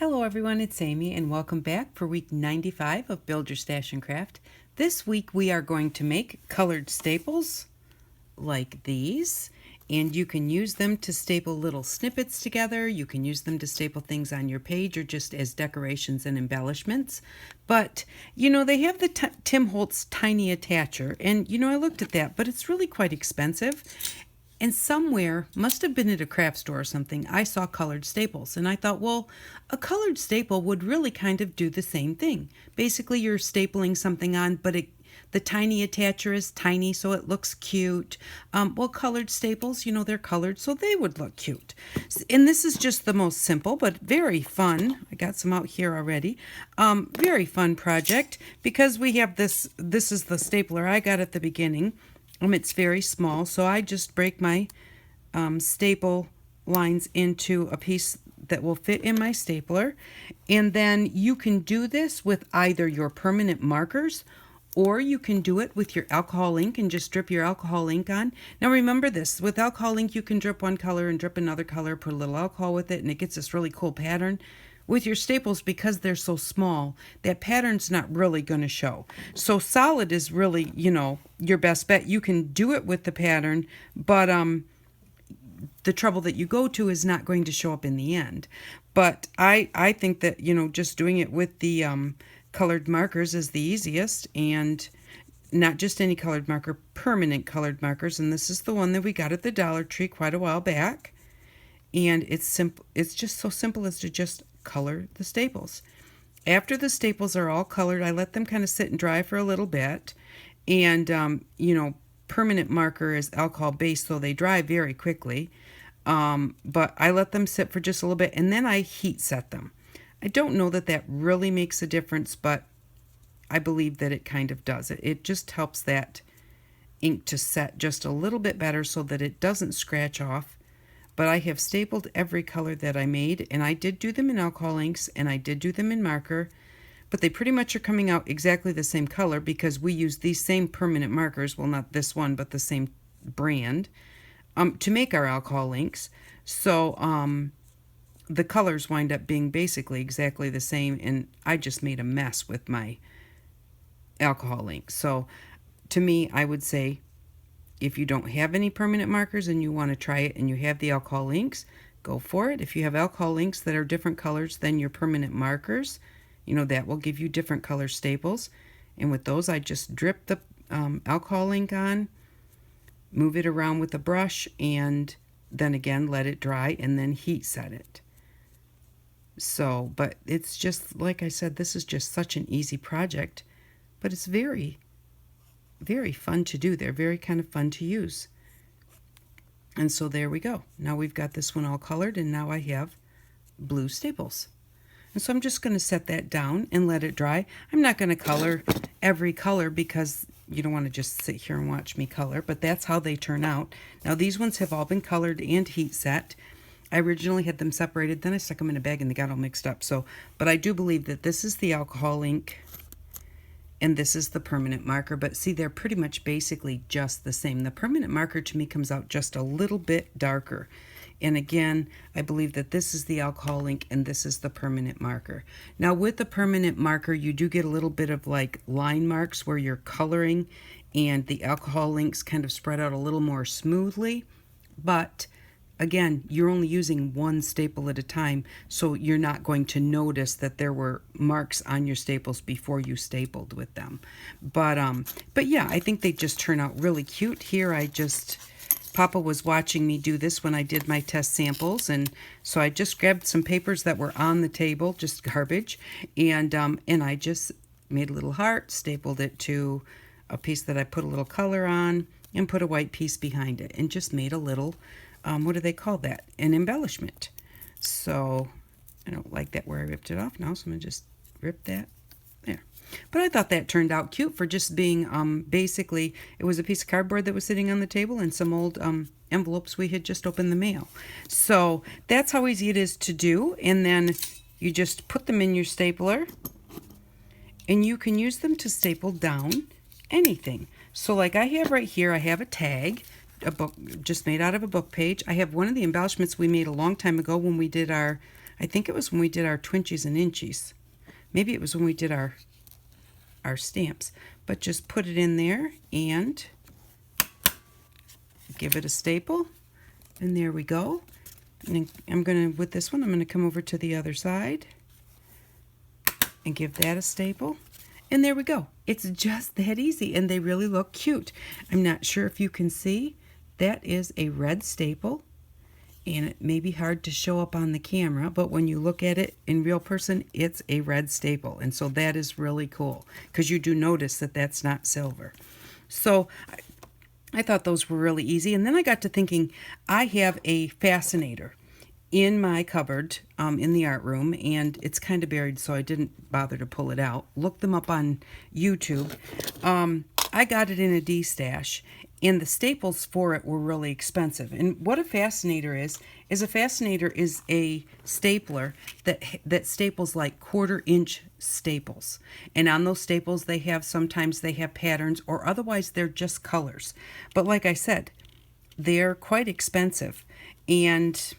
Hello everyone, it's Amy and welcome back for week 95 of Build Your Stash and Craft. This week we are going to make colored staples like these, and you can use them to staple little snippets together. You can use them to staple things on your page or just as decorations and embellishments. But they have the Tim Holtz tiny attacher, and I looked at that, but it's really quite expensive. And somewhere, must have been at a craft store or something, I saw colored staples. And I thought, well, a colored staple would really kind of do the same thing. Basically, you're stapling something on, but the tiny attacher is tiny, so it looks cute. Well, colored staples, they're colored, so they would look cute. And this is just the most simple, but very fun. I got some out here already. Very fun project because we have this is the stapler I got at the beginning. It's very small, so I just break my staple lines into a piece that will fit in my stapler. And then you can do this with either your permanent markers, or you can do it with your alcohol ink and just drip your alcohol ink on. Now remember this, with alcohol ink you can drip one color and drip another color, put a little alcohol with it, and it gets this really cool pattern. With your staples, because they're so small, that pattern's not really going to show. So solid is really, your best bet. You can do it with the pattern, but the trouble that you go to is not going to show up in the end. But I think that, just doing it with the colored markers is the easiest, and not just any colored marker, permanent colored markers. And this is the one that we got at the Dollar Tree quite a while back. And it's simple. It's just so simple as to just color the staples. After the staples are all colored, I let them kind of sit and dry for a little bit. And, permanent marker is alcohol based, so they dry very quickly. But I let them sit for just a little bit, and then I heat set them. I don't know that that really makes a difference, but I believe that it kind of does. It just helps that ink to set just a little bit better so that it doesn't scratch off. But I have stapled every color that I made, and I did do them in alcohol inks, and I did do them in marker, but they pretty much are coming out exactly the same color because we use these same permanent markers, well, not this one, but the same brand, to make our alcohol inks. So the colors wind up being basically exactly the same, and I just made a mess with my alcohol ink. So to me, I would say, if you don't have any permanent markers and you want to try it and you have the alcohol inks, go for it. If you have alcohol inks that are different colors than your permanent markers, that will give you different color staples. And with those, I just drip the alcohol ink on, move it around with a brush, and then again let it dry and then heat set it. So, but it's just, like I said, this is just such an easy project, but it's very fun to do. They're very kind of fun to use. And so there we go. Now we've got this one all colored, and now I have blue staples. And so I'm just going to set that down and let it dry. I'm not going to color every color because you don't want to just sit here and watch me color, but that's how they turn out. Now these ones have all been colored and heat set. I originally had them separated, then I stuck them in a bag and they got all mixed up. So, but I do believe that this is the alcohol ink and this is the permanent marker, but see, they're pretty much basically just the same. The permanent marker to me comes out just a little bit darker. And again, I believe that this is the alcohol ink and this is the permanent marker. Now with the permanent marker, you do get a little bit of like line marks where you're coloring, and the alcohol inks kind of spread out a little more smoothly. But again, you're only using one staple at a time, so you're not going to notice that there were marks on your staples before you stapled with them. But yeah, I think they just turn out really cute. Here Papa was watching me do this when I did my test samples, and so I just grabbed some papers that were on the table, just garbage, and I just made a little heart, stapled it to a piece that I put a little color on, and put a white piece behind it, and just made a little, what do they call that? An embellishment. So I don't like that where I ripped it off now, so I'm going to just rip that there. But I thought that turned out cute for just being, basically, it was a piece of cardboard that was sitting on the table and some old envelopes we had just opened the mail. So that's how easy it is to do. And then you just put them in your stapler, and you can use them to staple down anything. So like I have right here, I have a tag, a book just made out of a book page. I have one of the embellishments we made a long time ago when we did our, I think it was when we did our twinchies and inchies. Maybe it was when we did our stamps. But just put it in there and give it a staple. And there we go. And I'm going to, with this one, I'm going to come over to the other side and give that a staple. And there we go. It's just that easy, and they really look cute. I'm not sure if you can see. That is a red staple, and it may be hard to show up on the camera, but when you look at it in real person, it's a red staple. And so that is really cool, because you do notice that that's not silver. So I thought those were really easy. And then I got to thinking, I have a fascinator in my cupboard in the art room, and it's kind of buried, so I didn't bother to pull it out. Look them up on YouTube. I got it in a D-stash, and the staples for it were really expensive. And what a fascinator is a fascinator is a stapler that staples like 1/4 inch staples. And on those staples, sometimes they have patterns, or otherwise they're just colors. But like I said, they're quite expensive, and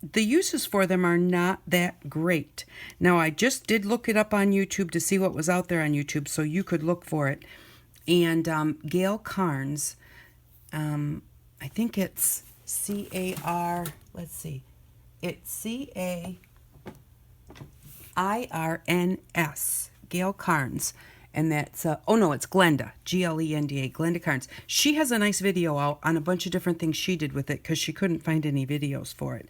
the uses for them are not that great. Now, I just did look it up on YouTube to see what was out there on YouTube, so you could look for it. And Gail Carnes, I think it's C-A-R, let's see, it's C-A-I-R-N-S, Gail Carnes. And that's, oh no, it's Glenda, Glenda, Glenda Carnes. She has a nice video out on a bunch of different things she did with it, because she couldn't find any videos for it.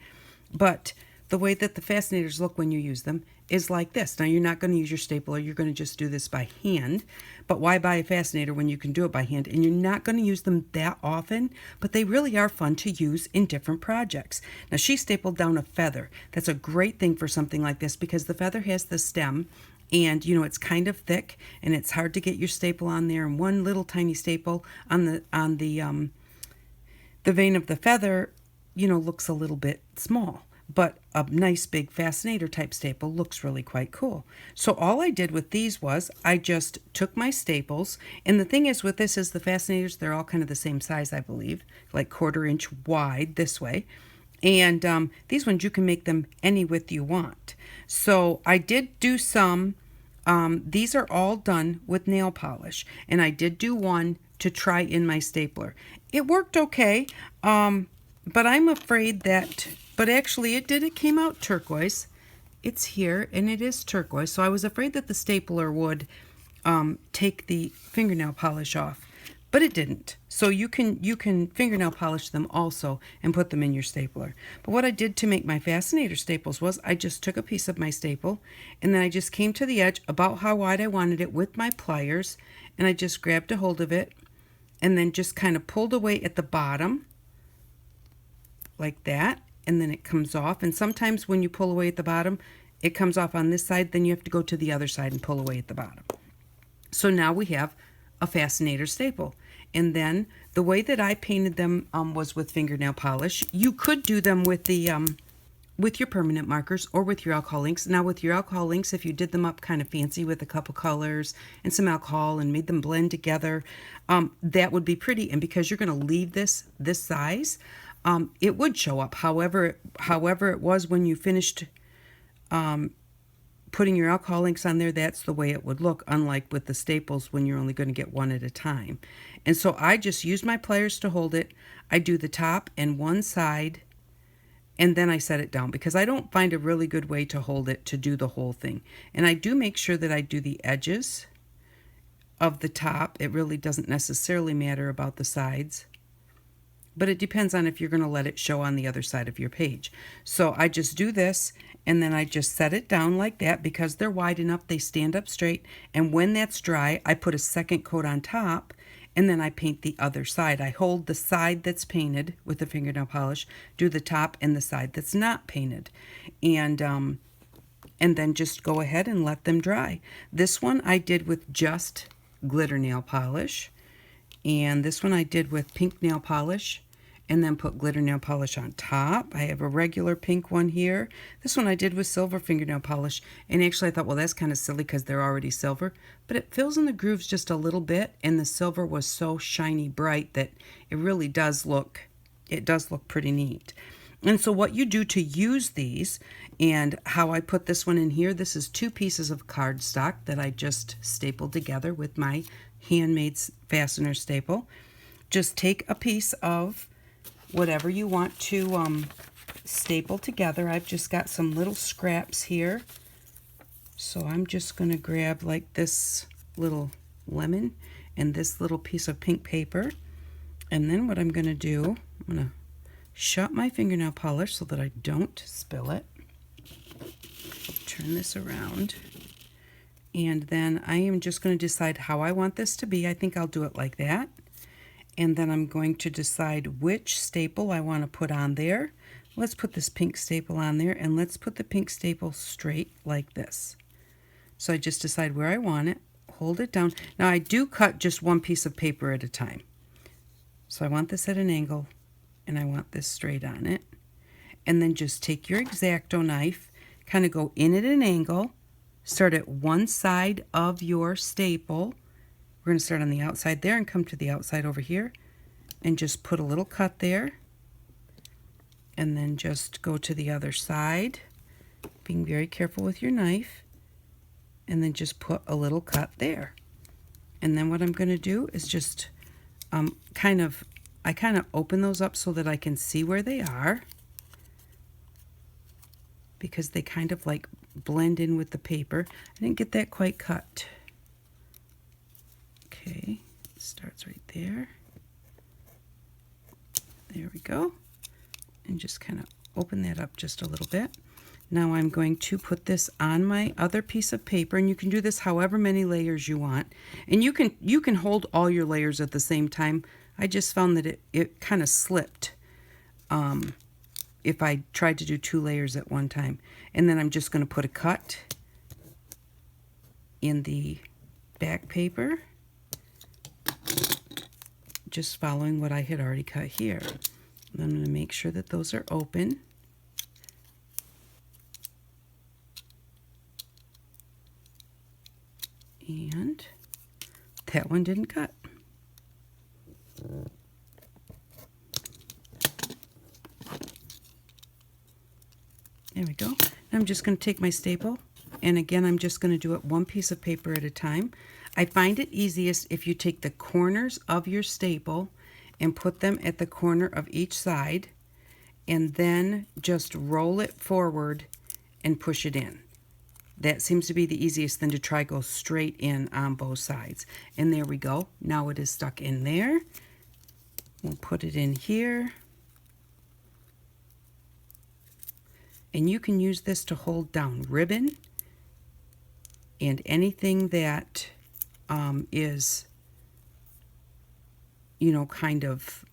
But the way that the fascinators look when you use them is like this. Now, you're not going to use your stapler. You're going to just do this by hand. But why buy a fascinator when you can do it by hand? And you're not going to use them that often, but they really are fun to use in different projects. Now, she stapled down a feather. That's a great thing for something like this, because the feather has the stem, and you know, it's kind of thick, and it's hard to get your staple on there. And one little tiny staple on the vein of the feather, you know, looks a little bit small, but a nice big fascinator type staple looks really quite cool. So all I did with these was I just took my staples, and the thing is with this is the fascinators, they're all kind of the same size, I believe, like 1/4 inch wide this way. And these ones, you can make them any width you want. So I did do some, these are all done with nail polish, and I did do one to try in my stapler. It worked okay, but I'm afraid that, but actually it came out turquoise. It's here, and it is turquoise, so I was afraid that the stapler would take the fingernail polish off, but it didn't. So you can fingernail polish them also and put them in your stapler. But what I did to make my fascinator staples was I just took a piece of my staple, and then I just came to the edge about how wide I wanted it with my pliers, and I just grabbed a hold of it and then just kind of pulled away at the bottom like that, and then it comes off. And sometimes when you pull away at the bottom, it comes off on this side, then you have to go to the other side and pull away at the bottom. So now we have a fascinator staple. And then the way that I painted them was with fingernail polish. You could do them with the with your permanent markers or with your alcohol inks. Now with your alcohol inks, if you did them up kind of fancy with a couple colors and some alcohol and made them blend together, that would be pretty. And because you're going to leave this size, it would show up. However it was when you finished putting your alcohol inks on there, that's the way it would look, unlike with the staples when you're only going to get one at a time. And so I just use my pliers to hold it. I do the top and one side, and then I set it down, because I don't find a really good way to hold it to do the whole thing. And I do make sure that I do the edges of the top. It really doesn't necessarily matter about the sides, but it depends on if you're going to let it show on the other side of your page. So I just do this, and then I just set it down like that. Because they're wide enough, they stand up straight. And when that's dry, I put a second coat on top, and then I paint the other side. I hold the side that's painted with the fingernail polish, do the top and the side that's not painted, and then just go ahead and let them dry. This one I did with just glitter nail polish, and this one I did with pink nail polish, and then put glitter nail polish on top. I have a regular pink one here. This one I did with silver fingernail polish, and actually I thought, well, that's kind of silly because they're already silver, but it fills in the grooves just a little bit, and the silver was so shiny bright that it really does look, pretty neat. And so what you do to use these And how I put this one in here, this is 2 pieces of cardstock that I just stapled together with my handmade fastener staple. Just take a piece of whatever you want to staple together. I've just got some little scraps here. So I'm just going to grab like this little lemon and this little piece of pink paper. And then what I'm going to do, I'm going to shut my fingernail polish so that I don't spill it. Turn this around. And then I am just going to decide how I want this to be. I think I'll do it like that. And then I'm going to decide which staple I want to put on there. Let's put this pink staple on there, and let's put the pink staple straight like this. So I just decide where I want it, hold it down. Now I do cut just one piece of paper at a time. So I want this at an angle, and I want this straight on it. And then just take your X-Acto knife, kind of go in at an angle, start at one side of your staple. We're going to start on the outside there and come to the outside over here, and just put a little cut there. And then just go to the other side, being very careful with your knife, and then just put a little cut there. And then what I'm going to do is just I kind of open those up so that I can see where they are, because they kind of like blend in with the paper. I didn't get that quite cut. Okay, it starts right there. There we go. And just kind of open that up just a little bit. Now I'm going to put this on my other piece of paper, and you can do this however many layers you want. And you can hold all your layers at the same time. I just found that it kind of slipped if I tried to do 2 layers at one time. And then I'm just going to put a cut in the back paper, just following what I had already cut here. And I'm going to make sure that those are open. And that one didn't cut. There we go. Now I'm just going to take my staple, and again I'm just going to do it one piece of paper at a time. I find it easiest if you take the corners of your staple and put them at the corner of each side, and then just roll it forward and push it in. That seems to be the easiest than to try go straight in on both sides. And there we go. Now it is stuck in there. We'll put it in here. And you can use this to hold down ribbon and anything that is, you know, kind of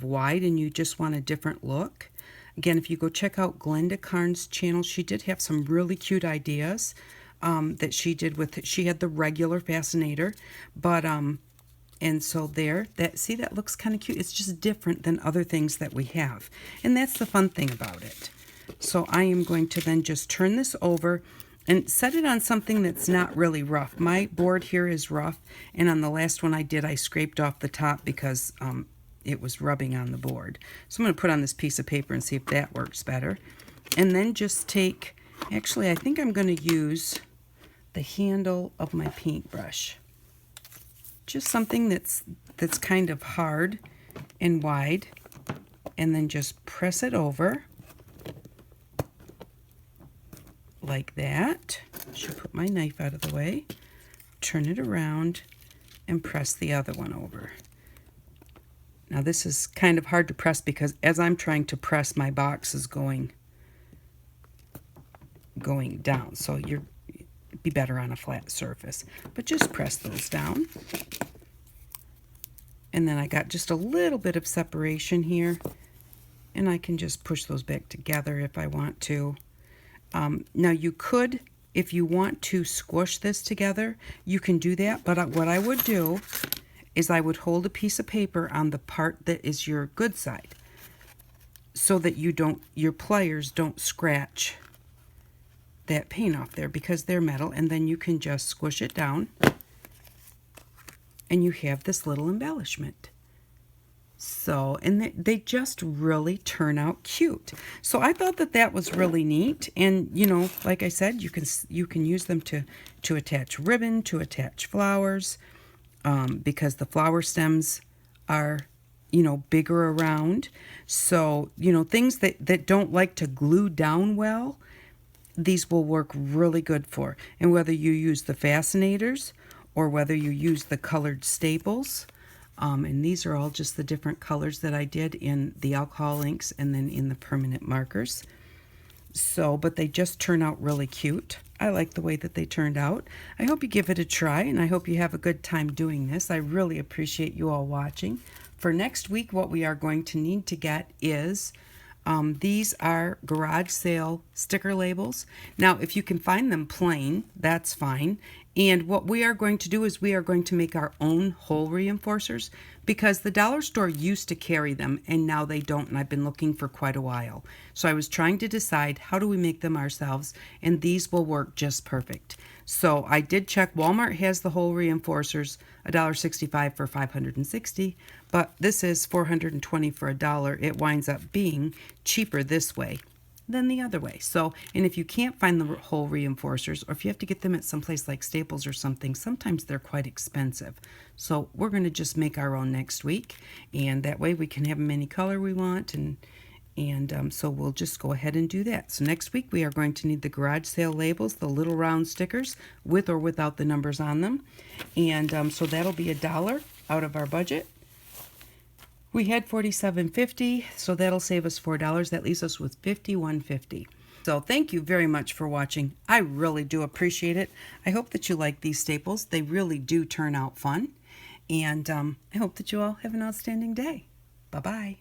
wide, and you just want a different look. Again, if you go check out Glenda Karn's channel, she did have some really cute ideas that she did with, she had the regular fascinator, but and so there, that looks kind of cute. It's just different than other things that we have, and that's the fun thing about it. So I am going to then just turn this over and set it on something that's not really rough. My board here is rough, and on the last one I did, I scraped off the top because it was rubbing on the board. So I'm going to put on this piece of paper and see if that works better. And then just take, actually I think I'm going to use the handle of my paintbrush. Just something that's kind of hard and wide, and then just press it over like that. Should put my knife out of the way. Turn it around and press the other one over. Now this is kind of hard to press because as I'm trying to press, my box is going down. So you'd be better on a flat surface. But just press those down. And then I got just a little bit of separation here. And I can just push those back together if I want to. Now you could, if you want to squish this together, you can do that. But what I would do is I would hold a piece of paper on the part that is your good side, so that your pliers don't scratch that paint off there because they're metal, and then you can just squish it down and you have this little embellishment. So, and they just really turn out cute. So I thought that that was really neat. And you know, like I said, you can use them to attach ribbon, to attach flowers, because the flower stems are, you know, bigger around. So, you know, things that don't like to glue down well, these will work really good for. And whether you use the fascinators or whether you use the colored staples, and these are all just the different colors that I did in the alcohol inks and then in the permanent markers. So, but they just turn out really cute. I like the way that they turned out. I hope you give it a try, and I hope you have a good time doing this. I really appreciate you all watching. For next week, what we are going to need to get is these are garage sale sticker labels. Now, if you can find them plain, that's fine. And what we are going to do is we are going to make our own hole reinforcers, because the dollar store used to carry them and now they don't, and I've been looking for quite a while. So I was trying to decide, how do we make them ourselves, and these will work just perfect. So I did check. Walmart has the hole reinforcers, $1.65 for 560, but this is $420 for $1. It winds up being cheaper this way than the other way. So, and if you can't find the hole reinforcers, or if you have to get them at some place like Staples or something, sometimes they're quite expensive. So we're going to just make our own next week, and that way we can have them any color we want, and so we'll just go ahead and do that. So next week we are going to need the garage sale labels, the little round stickers with or without the numbers on them, and so that'll be $1 out of our budget. We had $47.50, so that'll save us $4. That leaves us with $51.50. So thank you very much for watching. I really do appreciate it. I hope that you like these staples. They really do turn out fun. And I hope that you all have an outstanding day. Bye-bye.